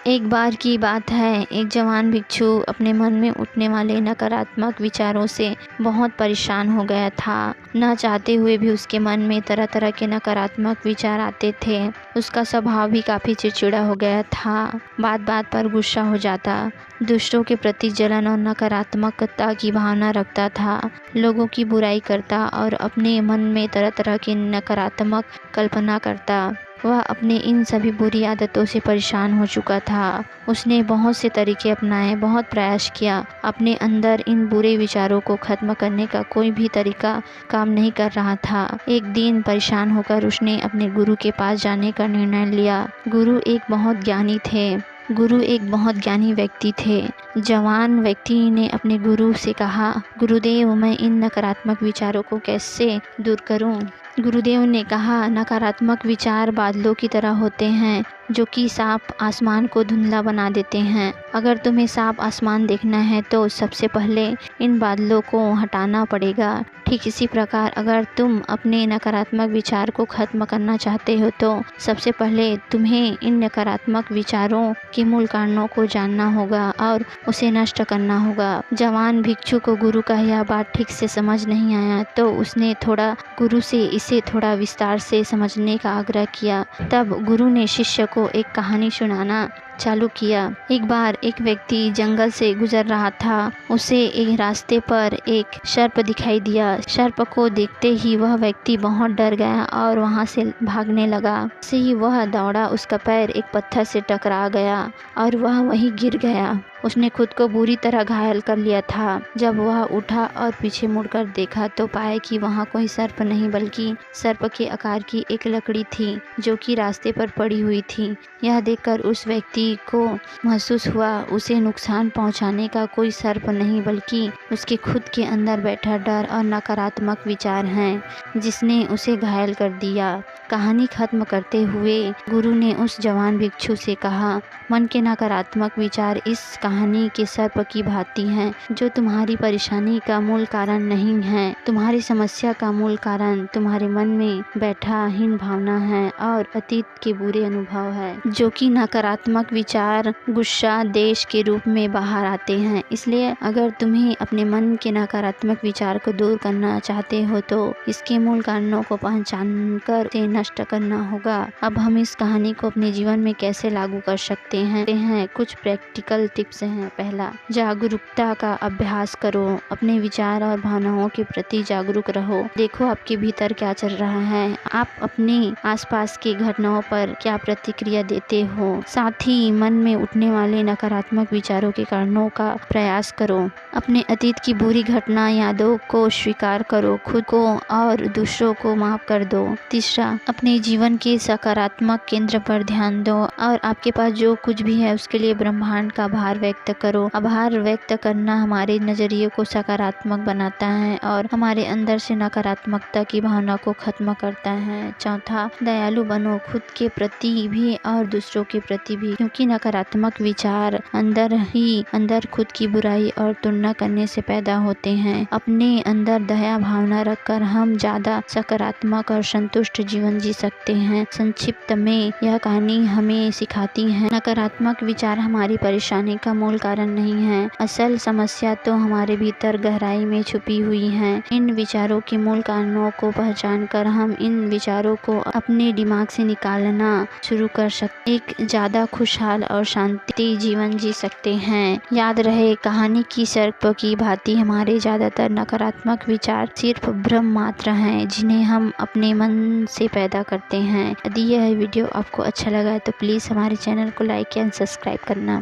एक बार की बात है, एक जवान भिक्षु अपने मन में उठने वाले नकारात्मक विचारों से बहुत परेशान हो गया था। न चाहते हुए भी उसके मन में तरह तरह के नकारात्मक विचार आते थे। उसका स्वभाव भी काफ़ी चिड़चिड़ा हो गया था। बात बात पर गुस्सा हो जाता, दूसरों के प्रति जलन और नकारात्मकता की भावना रखता था, लोगों की बुराई करता और अपने मन में तरह तरह की नकारात्मक कल्पना करता। वह अपने इन सभी बुरी आदतों से परेशान हो चुका था। उसने बहुत से तरीके अपनाए, बहुत प्रयास किया। अपने अंदर इन बुरे विचारों को खत्म करने का कोई भी तरीका काम नहीं कर रहा था। एक दिन परेशान होकर उसने अपने गुरु के पास जाने का निर्णय लिया। गुरु एक बहुत ज्ञानी व्यक्ति थे। जवान व्यक्ति ने अपने गुरु से कहा, गुरुदेव, मैं इन नकारात्मक विचारों को कैसे दूर करूं? गुरुदेव ने कहा, नकारात्मक विचार बादलों की तरह होते हैं जो कि साफ आसमान को धुंधला बना देते हैं। अगर तुम्हें साफ आसमान देखना है तो सबसे पहले इन बादलों को हटाना पड़ेगा। ठीक इसी प्रकार अगर तुम अपने नकारात्मक विचार को खत्म करना चाहते हो तो सबसे पहले तुम्हें इन नकारात्मक विचारों के मूल कारणों को जानना होगा और उसे नष्ट करना होगा। जवान भिक्षु को गुरु का यह बात ठीक से समझ नहीं आया तो उसने गुरु से इसे थोड़ा विस्तार से समझने का आग्रह किया। तब गुरु ने शिष्य को एक कहानी सुनाना चालू किया। एक बार एक व्यक्ति जंगल से गुजर रहा था। उसे एक रास्ते पर एक सर्प दिखाई दिया। सर्प को देखते ही वह व्यक्ति बहुत डर गया और वहां से भागने लगा। से ही वह दौड़ा, उसका पैर एक पत्थर से टकरा गया और वह वहीं गिर गया। उसने खुद को बुरी तरह घायल कर लिया था। जब वह उठा और पीछे मुड़कर देखा तो पाया कि वहाँ कोई सर्प नहीं बल्कि सर्प के आकार की एक लकड़ी थी जो कि रास्ते पर पड़ी हुई थी। यह देखकर उस व्यक्ति को महसूस हुआ उसे नुकसान पहुंचाने का कोई सर्प नहीं बल्कि उसके खुद के अंदर बैठा डर और नकारात्मक विचार हैं जिसने उसे घायल कर दिया। कहानी खत्म करते हुए गुरु ने उस जवान भिक्षु से कहा, मन के नकारात्मक विचार इस कहानी के सर्प की भांति हैं जो तुम्हारी परेशानी का मूल कारण नहीं है। तुम्हारी समस्या का मूल कारण तुम्हारे मन में बैठा हीन भावना है और अतीत के बुरे अनुभव है जो कि नकारात्मक विचार, गुस्सा, देश के रूप में बाहर आते हैं। इसलिए अगर तुम्हें अपने मन के नकारात्मक विचार को दूर करना चाहते हो तो इसके मूल कारणों को पहचान कर इसे नष्ट करना होगा। अब हम इस कहानी को अपने जीवन में कैसे लागू कर सकते हैं? कुछ प्रैक्टिकल टिप्स हैं। पहला, जागरूकता का अभ्यास करो। अपने विचार और भावनाओं के प्रति जागरूक रहो। देखो आपके भीतर क्या चल रहा है। आप अपने आसपास की घटनाओं पर क्या प्रतिक्रिया देते हो। साथ ही मन में उठने वाले नकारात्मक विचारों के कारणों का प्रयास करो। अपने अतीत की बुरी घटना यादों को स्वीकार करो। खुद को और दूसरों को माफ कर दो। तीसरा, अपने जीवन के सकारात्मक केंद्र पर ध्यान दो और आपके पास जो कुछ भी है उसके लिए ब्रह्मांड का आभार व्यक्त करो। आभार व्यक्त करना हमारे नजरिए को सकारात्मक बनाता है और हमारे अंदर से नकारात्मकता की भावना को खत्म करता है। चौथा, दयालु बनो, खुद के प्रति भी और दूसरों के प्रति भी, क्योंकि नकारात्मक विचार अंदर खुद की बुराई और तुलना करने से पैदा होते हैं। अपने अंदर दया भावना रखकर हम ज्यादा सकारात्मक और संतुष्ट जीवन जी सकते हैं। संक्षिप्त में यह कहानी हमें सिखाती है, नकारात्मक विचार हमारी परेशानी का मूल कारण नहीं है। असल समस्या तो हमारे भीतर गहराई में छुपी हुई है। इन विचारों के मूल कारणों को पहचान कर हम इन विचारों को अपने दिमाग से निकालना शुरू कर सकते, एक ज्यादा खुशहाल और शांति जीवन जी सकते हैं। याद रहे, कहानी की सर्प की भांति हमारे ज्यादातर नकारात्मक विचार सिर्फ भ्रम मात्र हैं जिन्हें हम अपने मन से पैदा करते हैं। यदि यह वीडियो आपको अच्छा लगा है तो प्लीज हमारे चैनल को लाइक एंड सब्सक्राइब करना।